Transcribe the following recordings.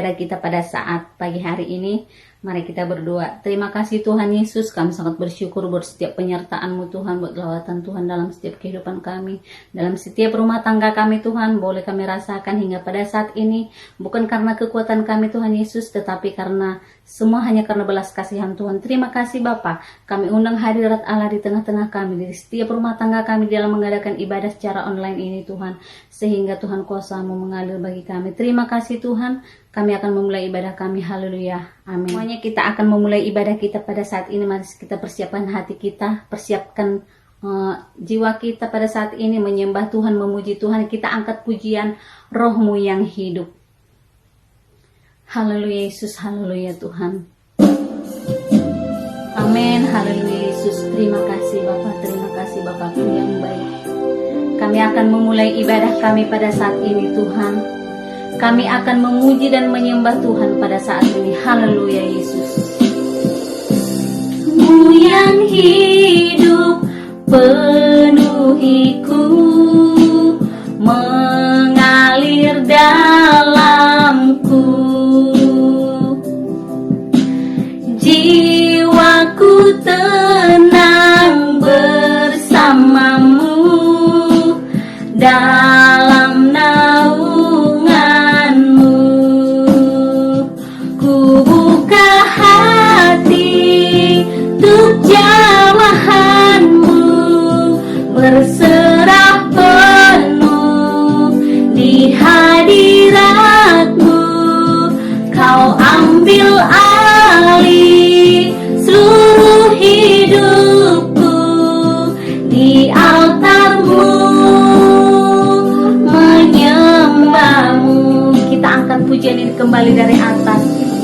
ibadah kita pada saat pagi hari ini. Mari kita berdoa. Terima kasih Tuhan Yesus, kami sangat bersyukur buat setiap penyertaan-Mu Tuhan, buat lawatan Tuhan dalam setiap kehidupan kami, dalam setiap rumah tangga kami Tuhan. Boleh kami rasakan hingga pada saat ini, bukan karena kekuatan kami Tuhan Yesus, tetapi karena semua hanya karena belas kasihan Tuhan. Terima kasih Bapa. Kami undang hadirat Allah di tengah-tengah kami, di setiap rumah tangga kami dalam mengadakan ibadah secara online ini Tuhan, sehingga Tuhan kuasa-Mu mengalir bagi kami. Terima kasih Tuhan. Kami akan memulai ibadah kami. Haleluya. Amin. Semuanya kita akan memulai ibadah kita pada saat ini. Mari kita persiapkan hati kita, persiapkan jiwa kita pada saat ini menyembah Tuhan, memuji Tuhan. Kita angkat pujian Roh-Mu yang hidup. Haleluya Yesus, haleluya Tuhan. Amin. Haleluya Yesus. Terima kasih Bapa, terima kasih Bapakku yang baik. Kami akan memulai ibadah kami pada saat ini Tuhan. Kami akan memuji dan menyembah Tuhan pada saat ini. Haleluya Yesus. Mu yang hidup penuhiku, mengalir dalamku. Jiwaku tenang bersamamu dalam naunganmu. Ku buka hati untuk jamahanmu, berserah penuh di hadiratmu. Kau ambil alih seluruh hidupku di altarmu, menyembahmu. Kita angkat pujian ini kembali dari atas.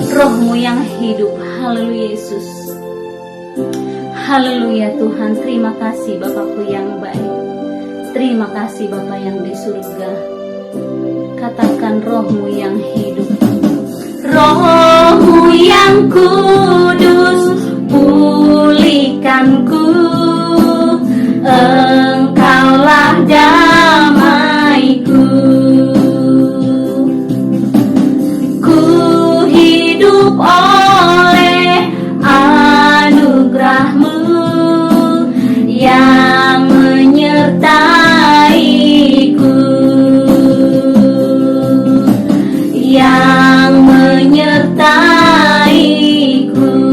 Roh-Mu yang hidup. Haleluya Yesus. Haleluya Tuhan. Terima kasih Bapakku yang baik. Terima kasih Bapa yang di surga. Katakan Roh-Mu yang hidup. Roh-Mu yang kudus, pulihkanku. Engkaulah damaiku. Ku hidup oleh anugerah-Mu yang menyertaiku, yang menyertaiku.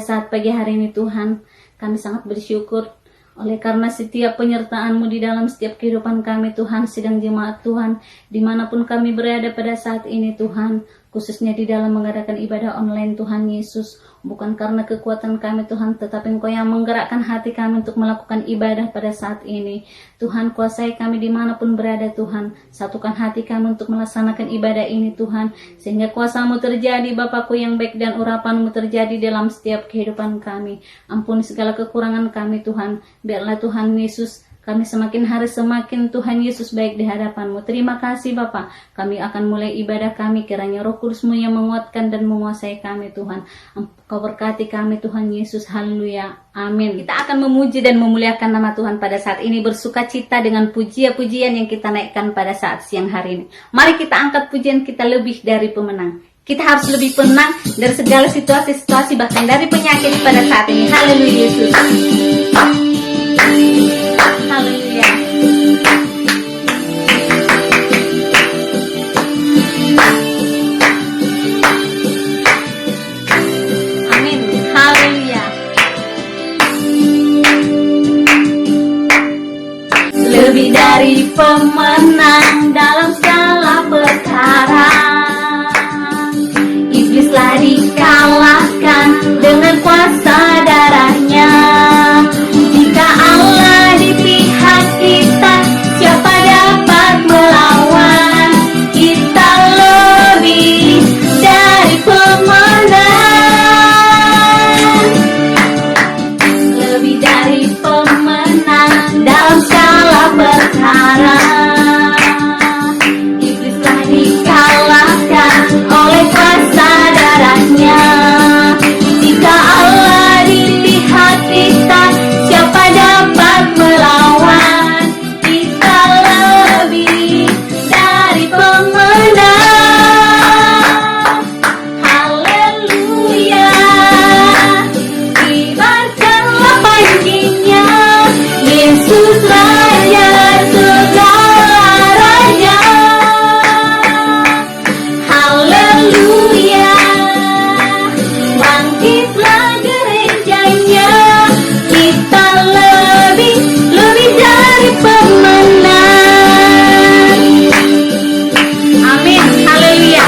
saat pagi hari ini Tuhan. Kami sangat bersyukur oleh karena setiap penyertaan-Mu di dalam setiap kehidupan kami Tuhan, sidang jemaat Tuhan, dimanapun kami berada pada saat ini Tuhan, khususnya di dalam mengadakan ibadah online Tuhan Yesus, bukan karena kekuatan kami Tuhan, tetapi Engkau yang menggerakkan hati kami untuk melakukan ibadah pada saat ini. Tuhan, kuasai kami dimanapun berada Tuhan, satukan hati kami untuk melaksanakan ibadah ini Tuhan, sehingga kuasa-Mu terjadi Bapakku yang baik dan urapan-Mu terjadi dalam setiap kehidupan kami. Ampuni segala kekurangan kami Tuhan, biarlah Tuhan Yesus kami semakin hari semakin Tuhan Yesus baik di hadapan-Mu. Terima kasih Bapa. Kami akan mulai ibadah kami, kiranya Roh Kudus-Mu yang menguatkan dan menguasai kami Tuhan. Engkau berkati kami Tuhan Yesus. Haleluya. Amin. Kita akan memuji dan memuliakan nama Tuhan pada saat ini, bersuka cita dengan pujian-pujian yang kita naikkan pada saat siang hari ini. Mari kita angkat pujian kita lebih dari pemenang. Kita harus lebih tenang dari segala situasi-situasi, bahkan dari penyakit pada saat ini. Haleluya Yesus. Haleluya. Amin. Haleluya. Lebih dari pemenang dalam segala perkara, iblislah dikalahkan dengan kuasa darahnya. Jika Allah di pihak kita, siapa dapat melawan? Kita lebih dari pemenang, lebih dari pemenang dalam segala perkara. Iblislah dikalahkan oleh kuasa darahnya. Jika Allah di pihak kita, siapa dapat melawan? Kita lebih dari pemenang. Haleluya. Kibarkanlah panjinya, Yesus Raja segala raja. Haleluya. Bangkitlah gerejanya, kita lebih dari pemenang. Amin. Haleluya.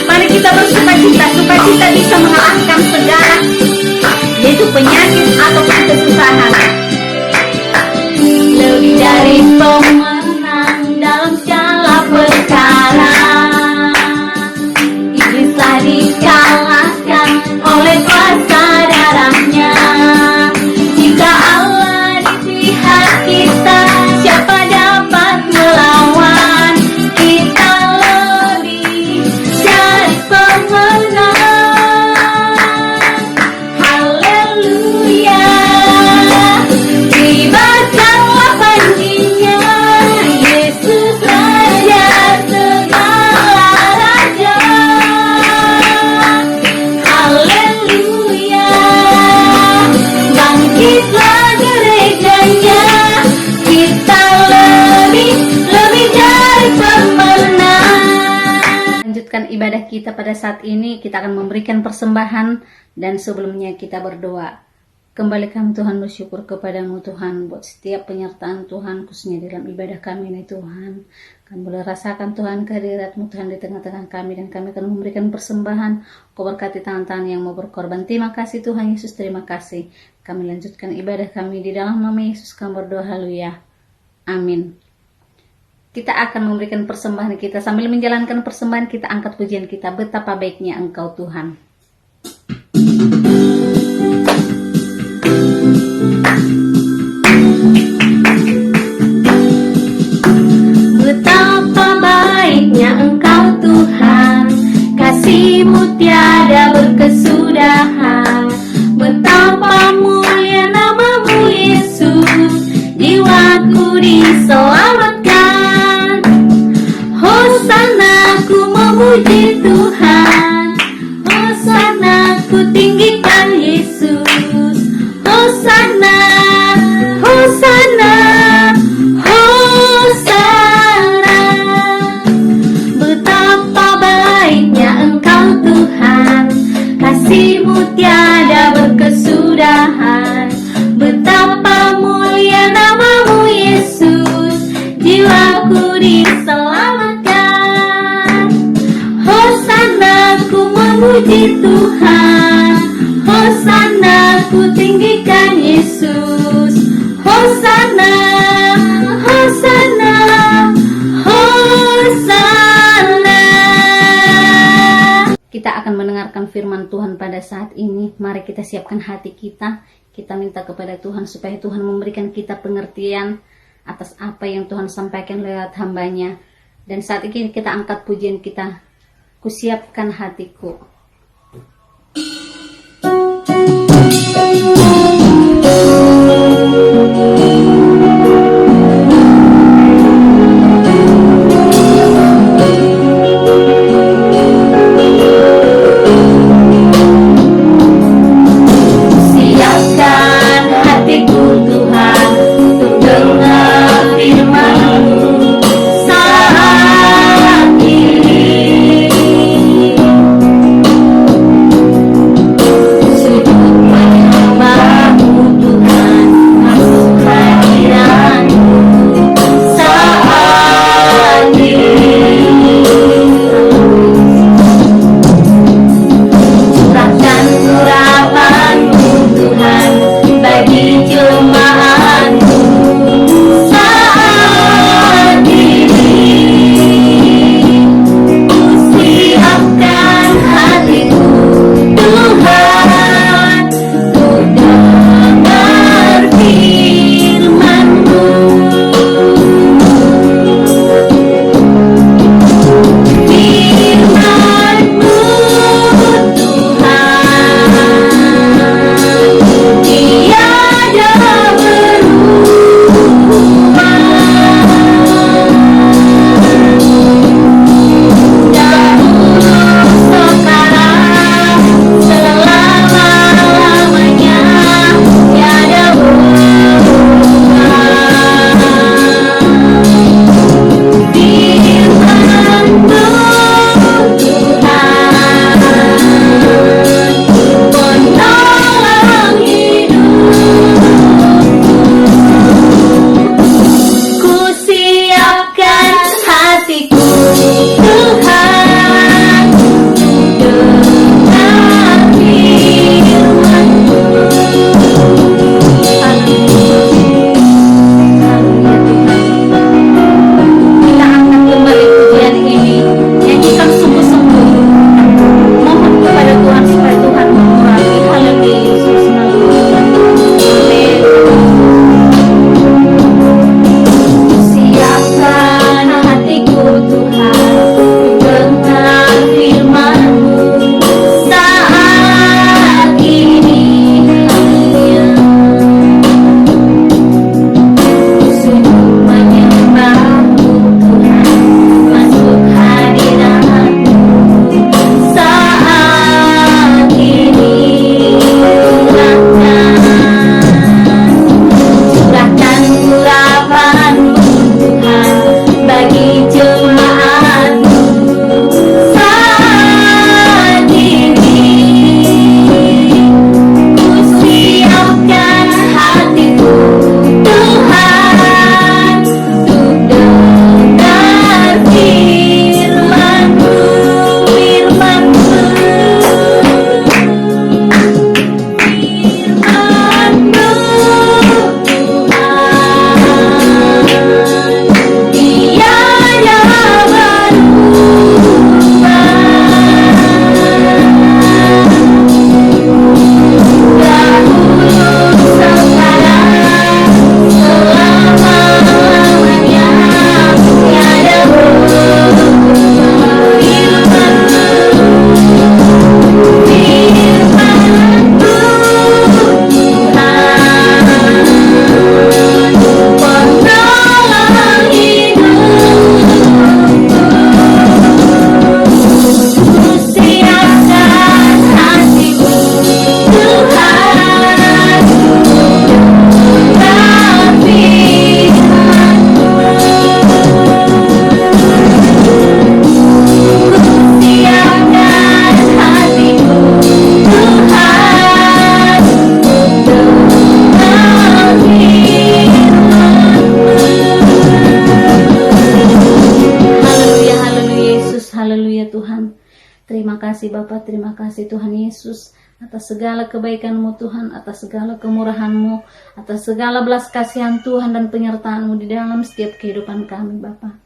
Mari kita bersuka cita. Sukacita bisa mengalahkan segala, yaitu penyakit ataupun kesusahan. Lebih dari pemenang dalam segala perkara, iblislah dikalahkan oleh kuasa darahnya. Jika Allah di pihak kita, siapa dapat melawan? Kita lebih dari pemenang. Haleluya. Kibarkanlah panjinya, Yesus Raja segala raja. Haleluya. Bangkitlah gerejanya, kita lebih dari pemenang. Lanjutkan ibadah kita pada saat ini, kita akan memberikan persembahan, dan sebelumnya kita berdoa. Kembali kami Tuhan bersyukur kepadamu Tuhan buat setiap penyertaan Tuhan, khususnya dalam ibadah kami ini Tuhan. Kami boleh rasakan Tuhan kehadirat-Mu Tuhan di tengah-tengah kami, dan kami akan memberikan persembahan. Kau berkati tangan-tangan yang mau berkorban. Terima kasih Tuhan Yesus, terima kasih. Kami lanjutkan ibadah kami di dalam nama Yesus kami berdoa. Haleluya. Amin. Kita akan memberikan persembahan kita. Sambil menjalankan persembahan, kita angkat pujian kita. Betapa baiknya Engkau Tuhan. Betapa baiknya Engkau Tuhan, kasih-Mu tiada berkesudahan. Betapa mulia nama-Mu Yesus, jiwaku diselamatkan. Hosana ku memuji Tuhan, Hosana ku tinggikan Yesus. Hosana, Hosana, Hosana. Betapa baiknya Engkau Tuhan, kasih-Mu tiada berkesudahan. puji Tuhan. Hosana, ku tinggikan Yesus. Hosana, Hosana, Hosana. Kita akan mendengarkan firman Tuhan pada saat ini. Mari kita siapkan hati kita. Kita minta kepada Tuhan supaya Tuhan memberikan kita pengertian atas apa yang Tuhan sampaikan lewat hambanya. Dan saat ini kita angkat pujian kita. Kusiapkan hatiku. Siapkan hatiku Tuhan untuk dengar firman-Mu saat ini. Sudut menyembah Bapa, terima kasih Tuhan Yesus atas segala kebaikan-Mu Tuhan, atas segala kemurahan-Mu, atas segala belas kasihan Tuhan dan penyertaan-Mu di dalam setiap kehidupan kami Bapa.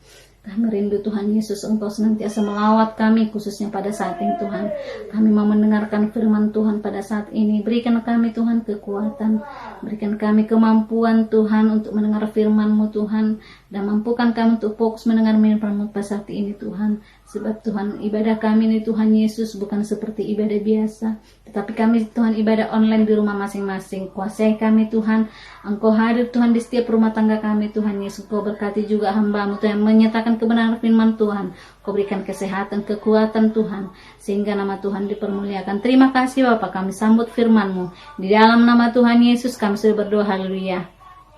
Kami rindu Tuhan Yesus, Engkau senantiasa melawat kami khususnya pada saat ini Tuhan. Kami mau mendengarkan firman Tuhan pada saat ini. Berikan kami Tuhan kekuatan, berikan kami kemampuan Tuhan untuk mendengar firman-Mu Tuhan, dan mampukan kami untuk fokus mendengar firman-Mu pada saat ini Tuhan. Sebab Tuhan, ibadah kami ini Tuhan Yesus bukan seperti ibadah biasa, tetapi kami Tuhan ibadah online di rumah masing-masing. Kuasai kami Tuhan, Engkau hadir Tuhan di setiap rumah tangga kami Tuhan Yesus. Engkau berkati juga hamba-Mu Tuhan, menyatakan kebenaran firman Tuhan. Kau berikan kesehatan, kekuatan Tuhan, sehingga nama Tuhan dipermuliakan. Terima kasih Bapa, kami sambut firman-Mu. Di dalam nama Tuhan Yesus kami sudah berdoa, haleluya.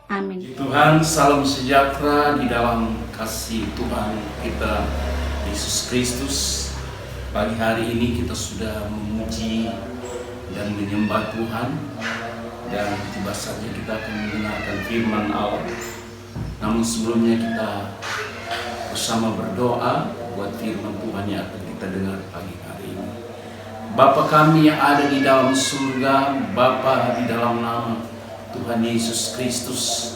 Amin. Tuhan, salam sejahtera di dalam kasih Tuhan kita Yesus Kristus. Pagi hari ini kita sudah memuji dan menyembah Tuhan, dan tiba saja kita akan mendengarkan firman Allah. Namun sebelumnya kita bersama berdoa buat firman Tuhan yang akan kita dengar pagi hari ini. Bapa kami yang ada di dalam surga, Bapa, di dalam nama Tuhan Yesus Kristus,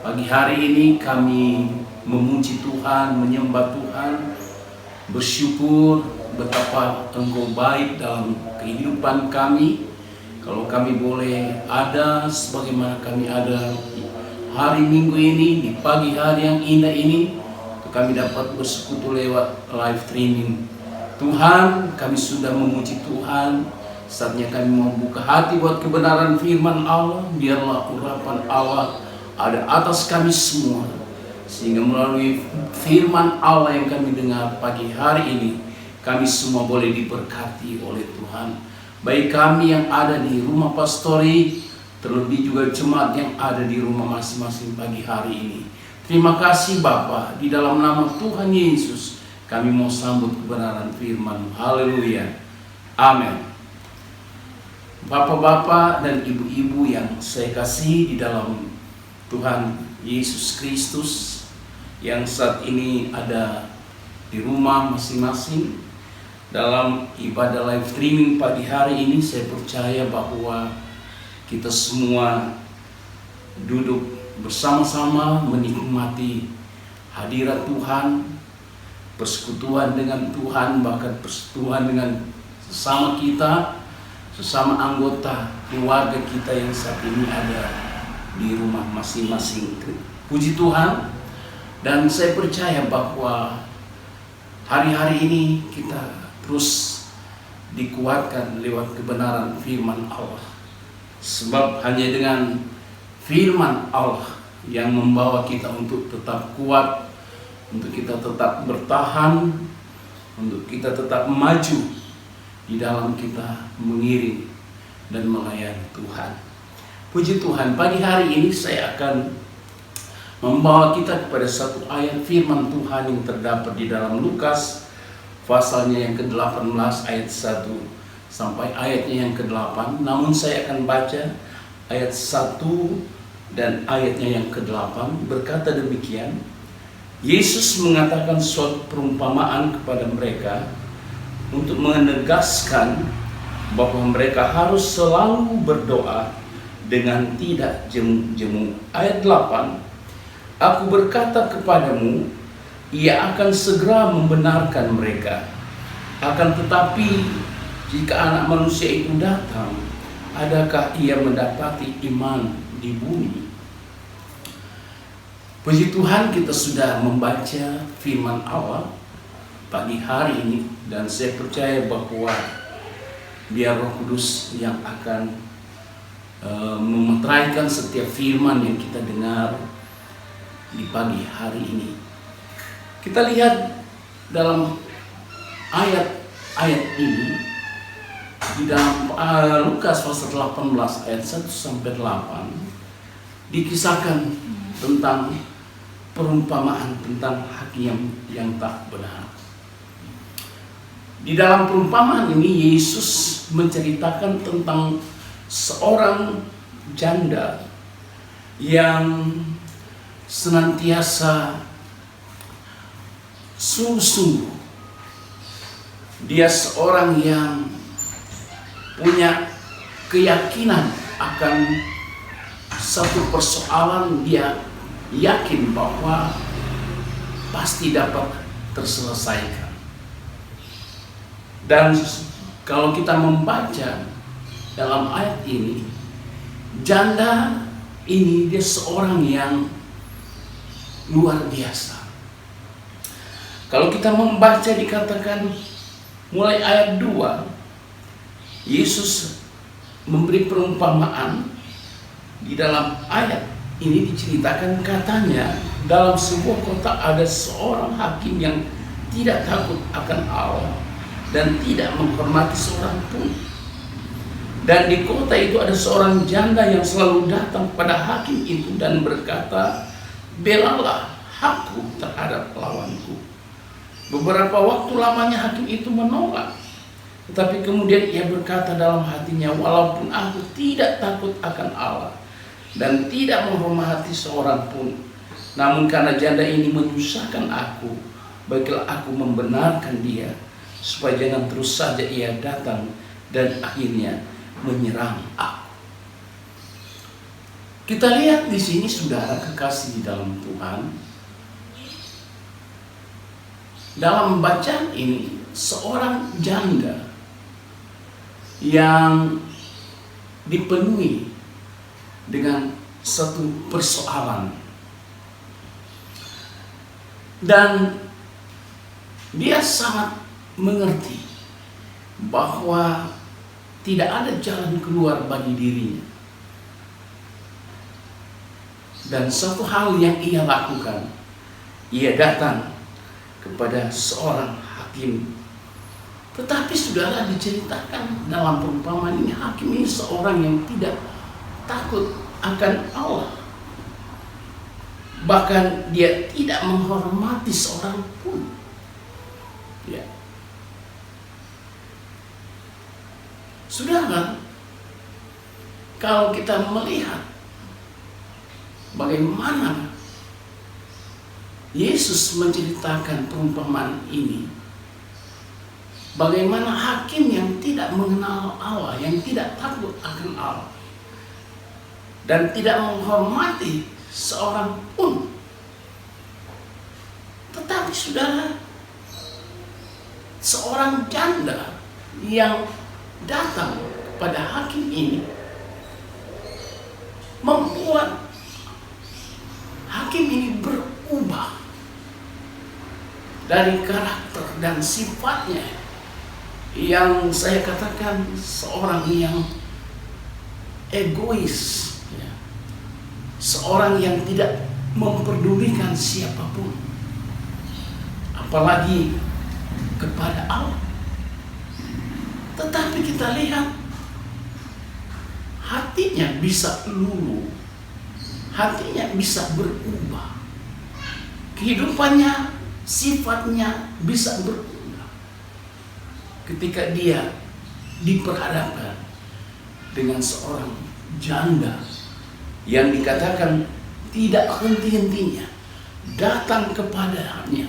pagi hari ini kami memuji Tuhan, menyembah Tuhan, bersyukur betapa Engkau baik dalam kehidupan kami. Kalau kami boleh ada sebagaimana kami ada hari Minggu ini, di pagi hari yang indah ini, kami dapat bersekutu lewat live streaming. Tuhan, kami sudah memuji Tuhan. Saatnya kami mau buka hati buat kebenaran firman Allah. Biarlah urapan Allah ada atas kami semua, sehingga melalui firman Allah yang kami dengar pagi hari ini, kami semua boleh diberkati oleh Tuhan. Baik kami yang ada di rumah pastori, terlebih juga jemaat yang ada di rumah masing-masing pagi hari ini. Terima kasih Bapa, di dalam nama Tuhan Yesus kami mau sambut kebenaran firman. Haleluya. Amin. Bapak-bapak dan ibu-ibu yang saya kasih di dalam Tuhan Yesus Kristus, yang saat ini ada di rumah masing-masing dalam ibadah live streaming pagi hari ini, saya percaya bahwa kita semua duduk bersama-sama menikmati hadirat Tuhan, persekutuan dengan Tuhan, bahkan persekutuan dengan sesama kita, sesama anggota keluarga kita yang saat ini ada di rumah masing-masing. Puji Tuhan. Dan saya percaya bahwa hari-hari ini kita terus dikuatkan lewat kebenaran firman Allah. Sebab hanya dengan firman Allah yang membawa kita untuk tetap kuat, untuk kita tetap bertahan, untuk kita tetap maju di dalam kita mengiring dan melayani Tuhan. Puji Tuhan, pagi hari ini saya akan membawa kita kepada satu ayat firman Tuhan yang terdapat di dalam Lukas pasalnya yang ke-18 ayat 1 sampai ayatnya yang ke-8. Namun saya akan baca ayat 1 dan ayatnya yang ke-8. Berkata demikian, Yesus mengatakan suatu perumpamaan kepada mereka untuk menegaskan bahwa mereka harus selalu berdoa dengan tidak jemu-jemu. Ayat 8, Aku berkata kepadamu, Ia akan segera membenarkan mereka. Akan tetapi, jika anak manusia itu datang, adakah ia mendapati iman di bumi? Puji Tuhan, kita sudah membaca firman Allah pagi hari ini, dan saya percaya bahwa biar Roh Kudus yang akan memeteraikan setiap firman yang kita dengar di pagi hari ini. Kita lihat dalam ayat-ayat ini di dalam Lukas pasal 18 ayat 1 sampai 8 dikisahkan tentang perumpamaan tentang hakim yang tak benar. Di dalam perumpamaan ini Yesus menceritakan tentang seorang janda yang senantiasa sungguh-sungguh Dia seorang yang punya keyakinan akan satu persoalan. Dia yakin bahwa pasti dapat terselesaikan. Dan kalau kita membaca dalam ayat ini, janda ini dia seorang yang luar biasa. Kalau kita membaca, dikatakan mulai ayat 2, Yesus memberi perumpamaan. Di dalam ayat ini diceritakan, katanya dalam sebuah kota ada seorang hakim yang tidak takut akan Allah dan tidak menghormati seorang pun. Dan di kota itu ada seorang janda yang selalu datang pada hakim itu dan berkata, "Belalah aku terhadap lawanku." Beberapa waktu lamanya hakim itu menolak. Tetapi kemudian ia berkata dalam hatinya, "Walaupun aku tidak takut akan Allah dan tidak menghormati seorang pun, namun karena janda ini menyusahkan aku, baiklah aku membenarkan dia, supaya jangan terus saja ia datang dan akhirnya menyerang aku." Kita lihat di sini, saudara kekasih di dalam Tuhan, dalam bacaan ini seorang janda yang dipenuhi dengan satu persoalan, dan dia sangat mengerti bahwa tidak ada jalan keluar bagi dirinya. Dan satu hal yang ia lakukan, ia datang kepada seorang hakim. Tetapi saudara, diceritakan dalam perumpamaan ini, hakim ini seorang yang tidak takut akan Allah. Bahkan dia tidak menghormati seorang pun. Ya. Saudara, kalau kita melihat bagaimana Yesus menceritakan perumpamaan ini, bagaimana hakim yang tidak mengenal Allah, yang tidak takut akan Allah, dan tidak menghormati seorang pun. Tetapi saudara, seorang janda yang datang pada hakim ini membuat hakim ini berubah dari karakter dan sifatnya yang saya katakan seorang yang egois, ya. Seorang yang tidak memperdulikan siapapun, apalagi kepada Allah. Tetapi kita lihat hatinya bisa luluh, hatinya bisa berubah, kehidupannya, sifatnya bisa berubah ketika dia diperhadapkan dengan seorang janda yang dikatakan tidak henti-hentinya datang kepadanya,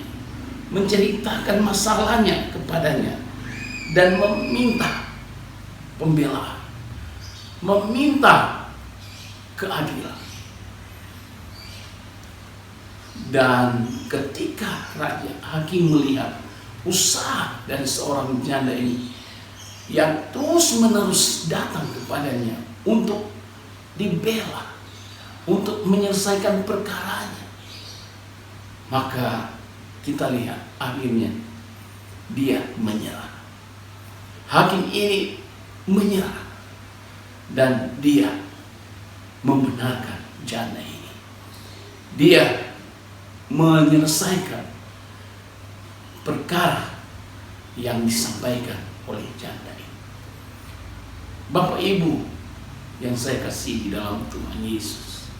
menceritakan masalahnya kepadanya, dan meminta pembelaan, meminta keadilan. Dan ketika raja hakim melihat usaha dari seorang janda ini yang terus-menerus datang kepadanya untuk dibela, untuk menyelesaikan perkaranya, maka kita lihat akhirnya dia menyerah. Hakim ini menyerah dan dia membenarkan janda ini. Dia menyelesaikan perkara yang disampaikan oleh janda ini. Bapak Ibu yang saya kasih di dalam Tuhan Yesus,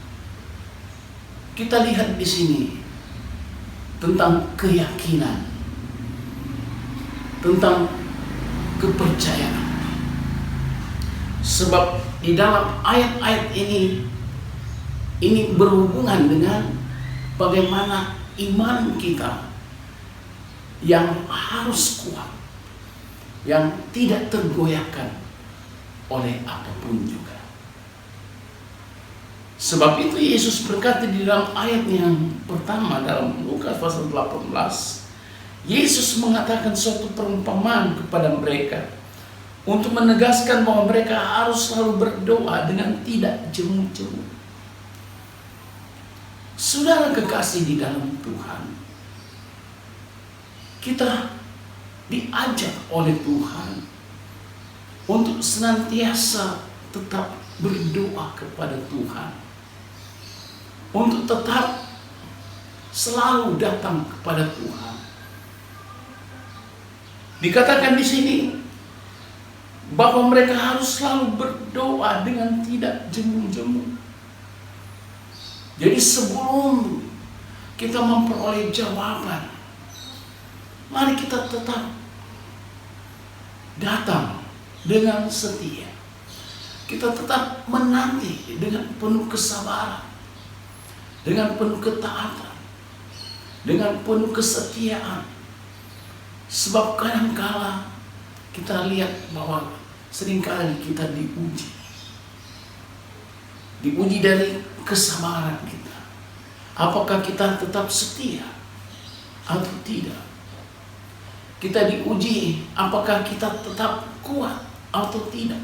kita lihat di sini tentang keyakinan, tentang kepercayaan. Sebab di dalam ayat-ayat ini berhubungan dengan bagaimana iman kita yang harus kuat, yang tidak tergoyahkan oleh apapun juga. Sebab itu Yesus berkata di dalam ayat yang pertama dalam Lukas pasal 18, Yesus mengatakan suatu perumpamaan kepada mereka untuk menegaskan bahwa mereka harus selalu berdoa dengan tidak jemu-jemu. Saudara kekasih di dalam Tuhan, kita diajak oleh Tuhan untuk senantiasa tetap berdoa kepada Tuhan, untuk tetap selalu datang kepada Tuhan. Dikatakan di sini bahwa mereka harus selalu berdoa dengan tidak jemu-jemu. Jadi sebelum kita memperoleh jawaban, mari kita tetap datang dengan setia. Kita tetap menanti dengan penuh kesabaran, dengan penuh ketaatan, dengan penuh kesetiaan. Sebab kadangkala kita lihat bahwa seringkali kita diuji dari kesabaran kita. Apakah kita tetap setia atau tidak? Kita diuji apakah kita tetap kuat atau tidak.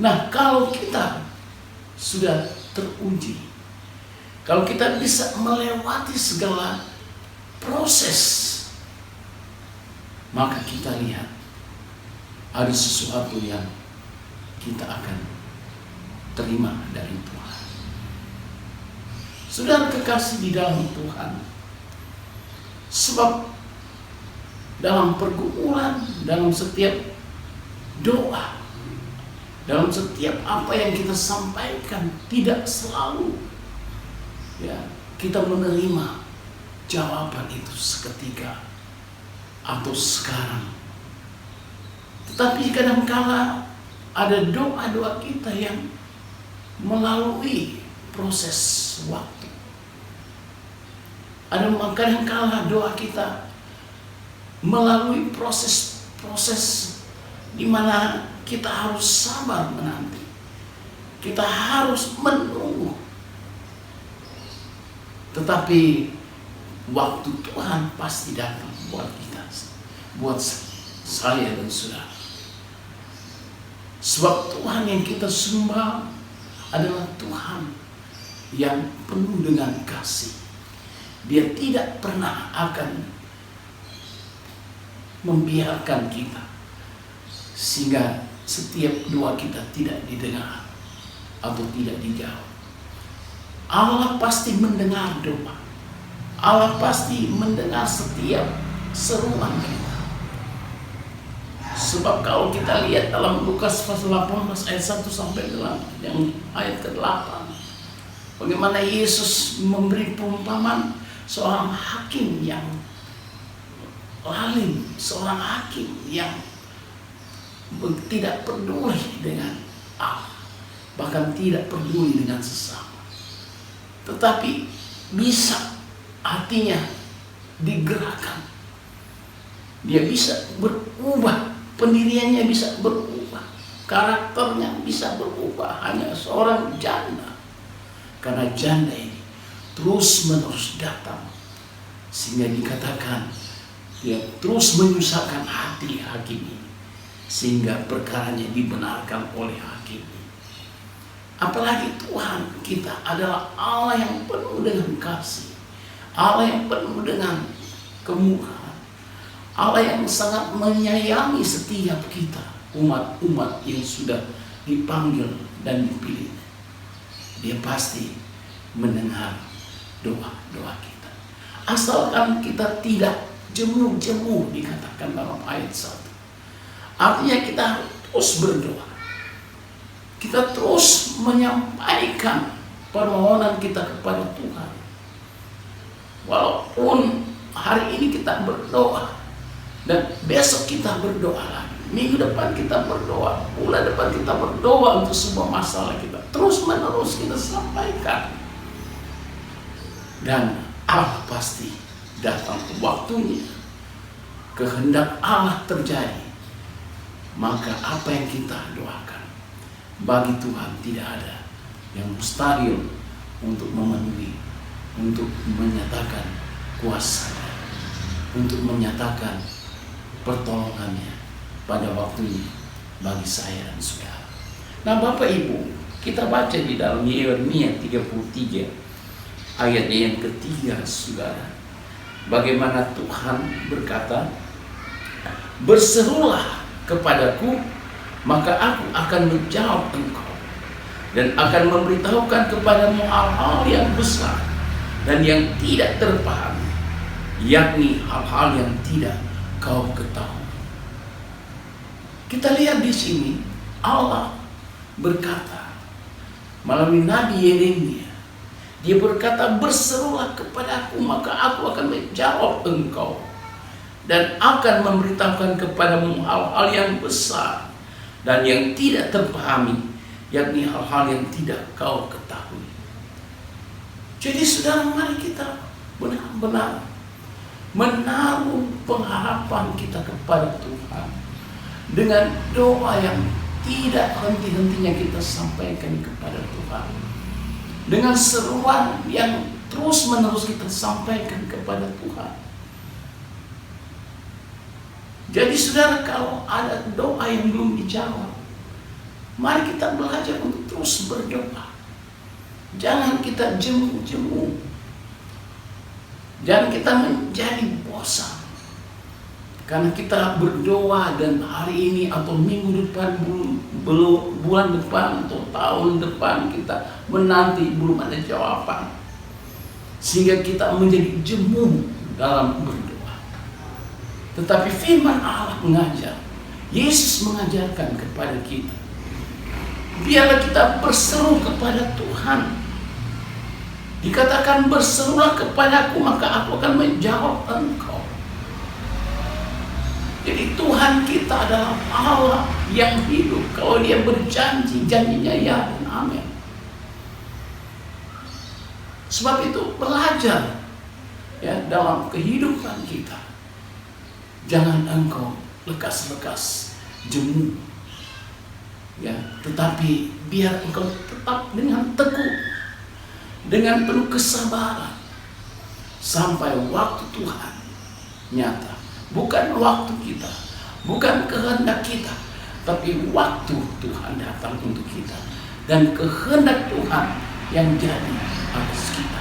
Nah, kalau kita sudah teruji, kalau kita bisa melewati segala proses, maka kita lihat ada sesuatu yang kita akan terima dari Tuhan. Saudara kekasih di dalam Tuhan, sebab dalam pergumulan, dalam setiap doa, dalam setiap apa yang kita sampaikan, tidak selalu kita menerima jawaban itu seketika atau sekarang. Tetapi kadangkala ada doa-doa kita yang melalui proses waktu. Ada kadangkala doa kita melalui proses di mana kita harus sabar menanti. Kita harus menunggu. Tetapi waktu Tuhan pasti datang buat kita, buat saya dan saudara. Sebab Tuhan yang kita sembah adalah Tuhan yang penuh dengan kasih. Dia tidak pernah akan membiarkan kita sehingga setiap doa kita tidak didengar atau tidak dijawab. Allah pasti mendengar doa. Allah pasti mendengar setiap seruan kita. Sebab kalau kita lihat dalam Lukas pasal 18 ayat 1 sampai 8, yang ayat ke-8, bagaimana Yesus memberi perumpamaan seorang hakim yang lalim, seorang hakim yang tidak peduli dengan Allah, bahkan tidak peduli dengan sesama, tetapi bisa hatinya digerakkan. Dia bisa berubah, pendiriannya bisa berubah, karakternya bisa berubah. Hanya seorang janda, karena janda ini terus-menerus datang, sehingga dikatakan dia terus menyusahkan hati hakim ini, sehingga perkaranya dibenarkan oleh hakim ini. Apalagi Tuhan kita adalah Allah yang penuh dengan kasih, Allah yang penuh dengan kemurahan, Allah yang sangat menyayangi setiap kita, umat-umat yang sudah dipanggil dan dipilih. Dia pasti mendengar doa-doa kita, asalkan kita tidak jemu-jemu, dikatakan dalam ayat 1. Artinya kita terus berdoa, kita terus menyampaikan permohonan kita kepada Tuhan. Walaupun hari ini kita berdoa dan besok kita berdoa lagi, minggu depan kita berdoa, bulan depan kita berdoa untuk semua masalah kita, terus menerus kita sampaikan, dan Allah pasti datang waktunya. kehendak Allah terjadi, maka apa yang kita doakan bagi Tuhan tidak ada yang mustahil untuk memenuhi, untuk menyatakan kuasanya, untuk menyatakan pertolongannya pada waktunya bagi saya dan saudara. Nah Bapak Ibu, kita baca di dalam Yeremia 33 ayatnya yang ketiga, saudara, bagaimana Tuhan berkata, berserulah kepadaku, maka aku akan menjawab engkau dan akan memberitahukan kepadamu hal-hal yang besar dan yang tidak terpahami, yakni hal-hal yang tidak kau ketahui. Kita lihat di sini Allah berkata melalui Nabi Yeremia, dia berkata, berserulah kepadaku, maka aku akan menjawab engkau dan akan memberitahukan kepadamu hal-hal yang besar dan yang tidak terpahami, yakni hal-hal yang tidak kau ketahui. Jadi saudara, mari kita benar-benar menaruh pengharapan kita kepada Tuhan dengan doa yang tidak henti-hentinya kita sampaikan kepada Tuhan, dengan seruan yang terus-menerus kita sampaikan kepada Tuhan. Jadi saudara, kalau ada doa yang belum dijawab, mari kita belajar untuk terus berdoa. Jangan kita jemu-jemu. Jangan kita menjadi bosan karena kita berdoa dan hari ini atau minggu depan, bulan depan atau tahun depan kita menanti belum ada jawaban, sehingga kita menjadi jemu dalam berdoa. Tetapi firman Allah mengajar, Yesus mengajarkan kepada kita, biarlah kita berseru kepada Tuhan. Dikatakan, berserulah kepadaku, maka aku akan menjawab engkau. Jadi Tuhan kita adalah Allah yang hidup. Kalau dia berjanji, janjinya ya dan amin. Sebab itu belajar ya dalam kehidupan kita. Jangan engkau lekas-lekas jemu. Ya, tetapi biar engkau tetap dengan teguh, dengan penuh kesabaran sampai waktu Tuhan nyata. Bukan waktu kita, bukan kehendak kita, tapi waktu Tuhan datang untuk kita dan kehendak Tuhan yang jadi atas kita.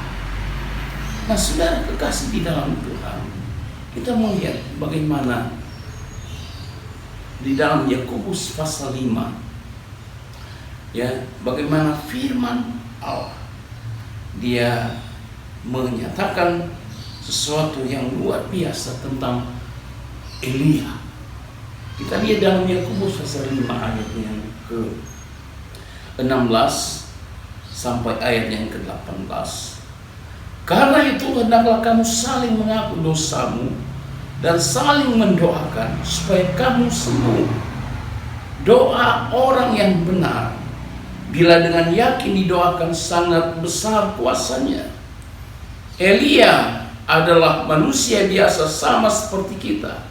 Nah saudara kekasih di dalam Tuhan, kita melihat bagaimana di dalam Yakobus pasal 5, ya, bagaimana firman Allah dia menyatakan sesuatu yang luar biasa tentang Elia. Kita lihat dalam Yakobus pasal 5 ayat yang ke-16 sampai ayat yang ke-18. Karena itu hendaklah kamu saling mengaku dosamu dan saling mendoakan supaya kamu sembuh. Doa orang yang benar, bila dengan yakin didoakan, sangat besar kuasanya. Elia adalah manusia biasa sama seperti kita,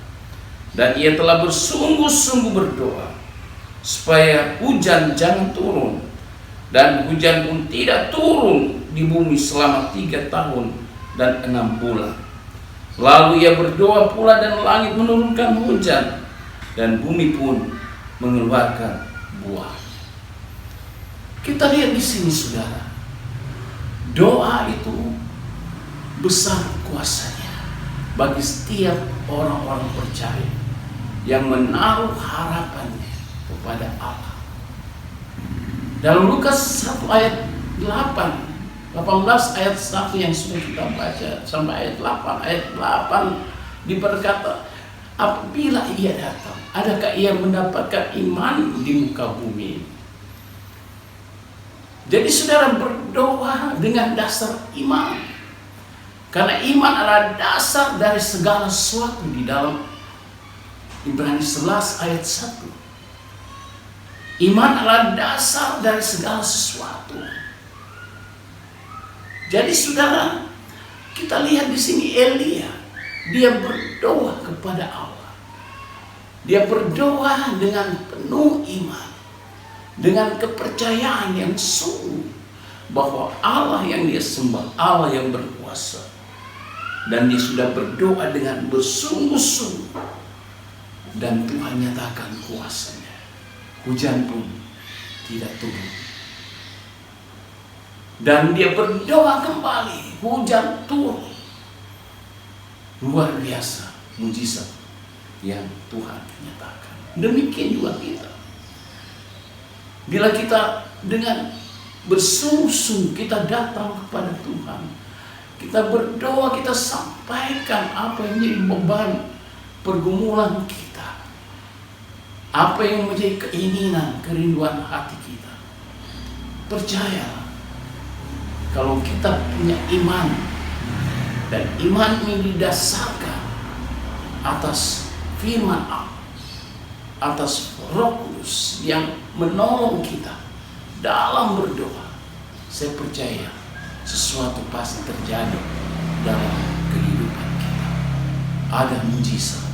dan ia telah bersungguh-sungguh berdoa supaya hujan jangan turun, dan hujan pun tidak turun di bumi selama 3 tahun dan 6 bulan. Lalu ia berdoa pula dan langit menurunkan hujan dan bumi pun mengeluarkan buah. Kita lihat di sini saudara, doa itu besar kuasanya bagi setiap orang-orang percaya yang menaruh harapannya kepada Allah. Dalam Lukas 1 ayat 18 ayat 1 yang sudah kita baca sampai ayat 8 diberkata, apabila ia datang, adakah ia mendapatkan iman di muka bumi? Jadi saudara berdoa dengan dasar iman, karena iman adalah dasar dari segala sesuatu. Di dalam Ibrani 11 ayat 1, iman adalah dasar dari segala sesuatu. Jadi saudara, kita lihat di sini Elia, dia berdoa kepada Allah. Dia berdoa dengan penuh iman, dengan kepercayaan yang sungguh bahwa Allah yang dia sembah, Allah yang berkuasa. Dan dia sudah berdoa dengan bersungguh-sungguh, dan Tuhan nyatakan kuasanya. Hujan pun tidak turun. Dan dia berdoa kembali, hujan turun. Luar biasa mujizat yang Tuhan nyatakan. Demikian juga kita. Bila kita dengan bersungguh-sungguh kita datang kepada Tuhan, kita berdoa, kita sampaikan apa yang menjadi beban pergumulan kita, apa yang menjadi keinginan, kerinduan hati kita. Percayalah, kalau kita punya iman, dan iman ini didasarkan atas firman Allah, atas Roh Kudus yang menolong kita dalam berdoa, saya percaya sesuatu pasti terjadi dalam kehidupan kita. Ada mujizat,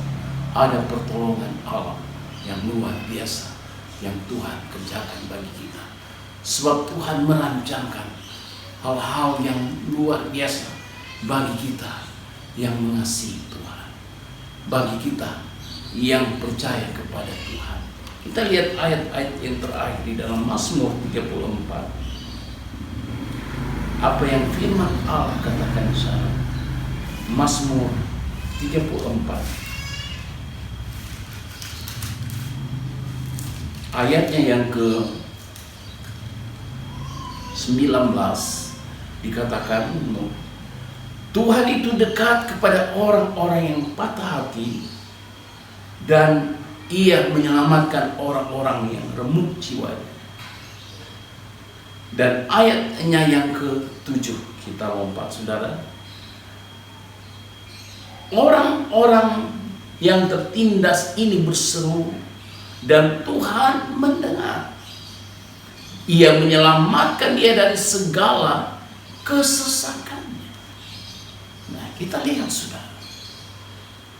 ada pertolongan Allah yang luar biasa yang Tuhan kerjakan bagi kita. Sebab Tuhan merancangkan hal-hal yang luar biasa bagi kita yang mengasihi Tuhan, bagi kita yang percaya kepada Tuhan. Kita lihat ayat-ayat yang terakhir di dalam Mazmur 34. Apa yang firman Allah katakan di sana. Mazmur 34. Ayatnya yang ke 19 dikatakan, Tuhan itu dekat kepada orang-orang yang patah hati, dan Ia menyelamatkan orang-orang yang remuk jiwanya. Dan ayatnya yang ke-7, kita lompat saudara. Orang-orang yang tertindas ini berseru, dan Tuhan mendengar. Ia menyelamatkan dia dari segala kesesakannya. Nah, kita lihat saudara,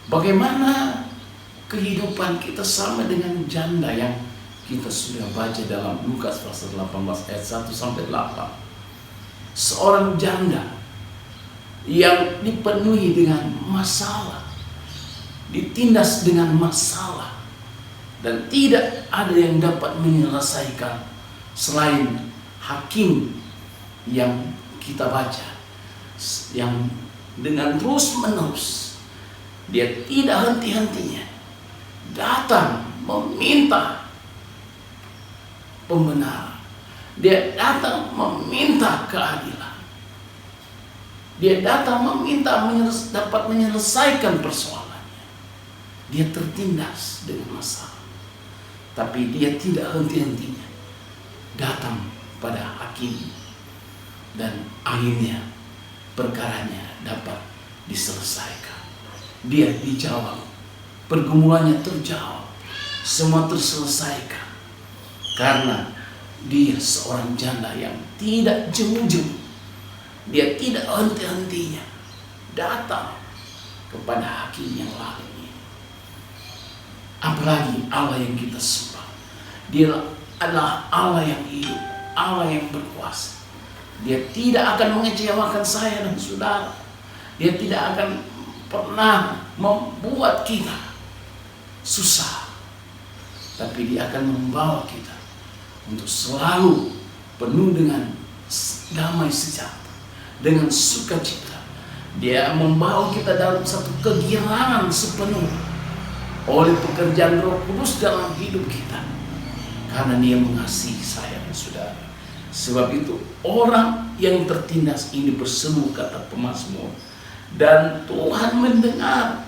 bagaimana kehidupan kita sama dengan janda yang kita sudah baca dalam Lukas pasal 18 ayat 1 sampai 8. Seorang janda yang dipenuhi dengan masalah, ditindas dengan masalah, dan tidak ada yang dapat menyelesaikan selain hakim yang kita baca, yang dengan terus menerus dia tidak henti-hentinya datang meminta pembenaran. Dia datang meminta keadilan. Dia datang meminta dapat menyelesaikan persoalannya. Dia tertindas dengan masalah, tapi dia tidak henti-hentinya datang pada hakim, dan akhirnya perkaranya dapat diselesaikan. Dia dijawab, pergumulannya terjawab, semua terselesaikan, karena dia seorang janda yang tidak jemu-jemu. Dia tidak henti-hentinya datang kepada hakim yang lain ini. Apalagi Allah yang kita sembah, Dia adalah Allah yang hidup, Allah yang berkuasa. Dia tidak akan mengecewakan saya dan saudara. Dia tidak akan pernah membuat kita susah, tapi Dia akan membawa kita untuk selalu penuh dengan damai sejahtera, dengan sukacita. Dia membawa kita dalam satu kegirangan sepenuh oleh pekerjaan Roh Kudus dalam hidup kita, karena Dia mengasihi saya dan saudara. Sebab itu orang yang tertindas ini berseru, kata pemazmur, dan Tuhan mendengar.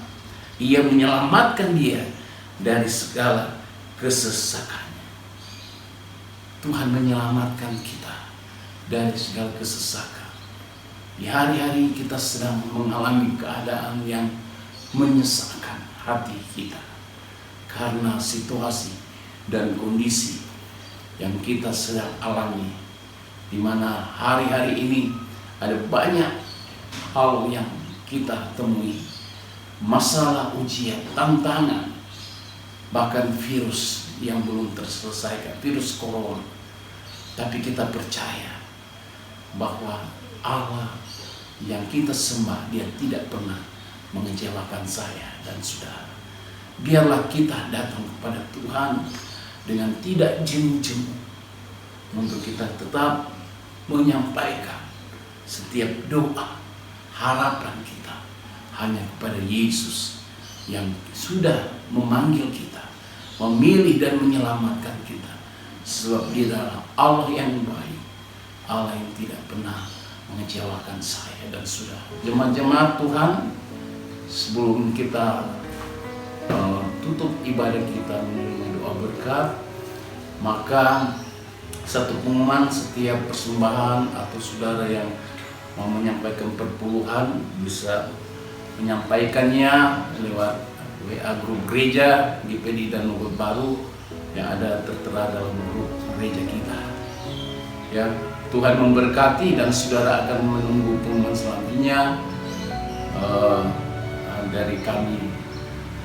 Ia menyelamatkan dia dari segala kesesakannya. Tuhan menyelamatkan kita dari segala kesesakan. Di hari-hari kita sedang mengalami keadaan yang menyesalkan hati kita, karena situasi dan kondisi yang kita sedang alami, di mana hari-hari ini ada banyak hal yang kita temui, masalah, ujian, tantangan, bahkan virus yang belum terselesaikan, virus corona. Tapi kita percaya bahwa Allah yang kita sembah, Dia tidak pernah mengecewakan saya dan saudara. Biarlah kita datang kepada Tuhan dengan tidak jemu-jemu, untuk kita tetap menyampaikan setiap doa, harapan kita hanya kepada Yesus yang sudah memanggil kita, memilih dan menyelamatkan kita. Sebab Dia adalah Allah yang baik, Allah yang tidak pernah mengecewakan saya dan saudara. Jemaat-jemaat Tuhan, sebelum kita tutup ibadah kita menerima doa berkat, maka satu pengumuman: setiap persembahan atau saudara yang mau menyampaikan perpuluhan bisa menyampaikannya lewat WA grup gereja GPD dan Bogor Baru yang ada tertera dalam grup gereja kita. Ya, Tuhan memberkati dan saudara akan menunggu pengumuman selanjutnya dari kami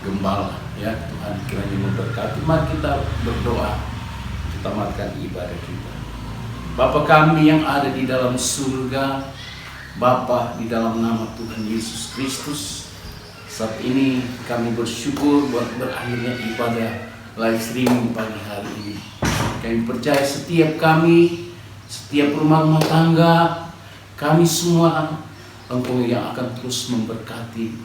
Gembala. Ya, Tuhan kiranya memberkati. Mari kita berdoa, kita tamatkan ibadah kita. Bapa kami yang ada di dalam surga, Bapa, di dalam nama Tuhan Yesus Kristus, saat ini kami bersyukur buat berakhirnya ibadah live streaming pagi hari ini. Kami percaya setiap kami, setiap rumah tangga, kami semua, Engkau yang akan terus memberkati,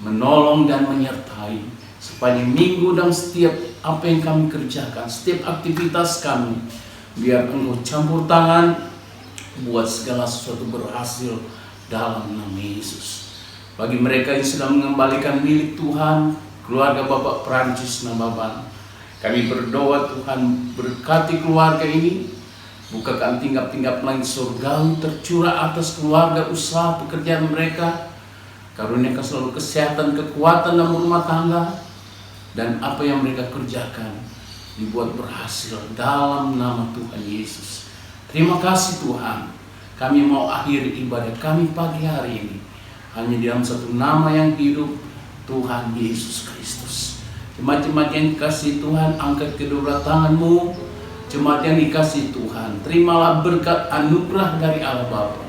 menolong dan menyertai sepanjang minggu dan setiap apa yang kami kerjakan, setiap aktivitas kami. Biar Engkau campur tangan, buat segala sesuatu berhasil dalam nama Yesus. Bagi mereka yang sedang mengembalikan milik Tuhan, keluarga Bapak Prancis Nababan, kami berdoa Tuhan berkati keluarga ini, bukakan tingkap-tingkap langit surgawi tercurah atas keluarga, usaha, pekerjaan mereka. Karuniakan selalu kesehatan, kekuatan dalam rumah tangga, dan apa yang mereka kerjakan dibuat berhasil dalam nama Tuhan Yesus. Terima kasih Tuhan. Kami mau akhiri ibadah kami pagi hari ini hanya di dalam satu nama yang hidup, Tuhan Yesus Kristus. Jemaat-jemaat yang dikasih Tuhan, angkat kedua tanganmu. Jemaat yang dikasih Tuhan, terimalah berkat anugerah dari Allah Bapa,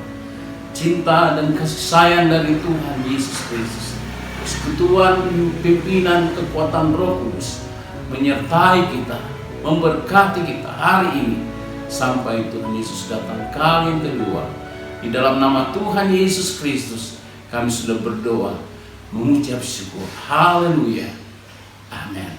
cinta dan kasih sayang dari Tuhan Yesus Kristus, persekutuan, pimpinan, kekuatan Roh Kudus menyertai kita, memberkati kita hari ini sampai Tuhan Yesus datang kali yang kedua. Di dalam nama Tuhan Yesus Kristus kami sudah berdoa, mengucap syukur. Haleluya. Amin.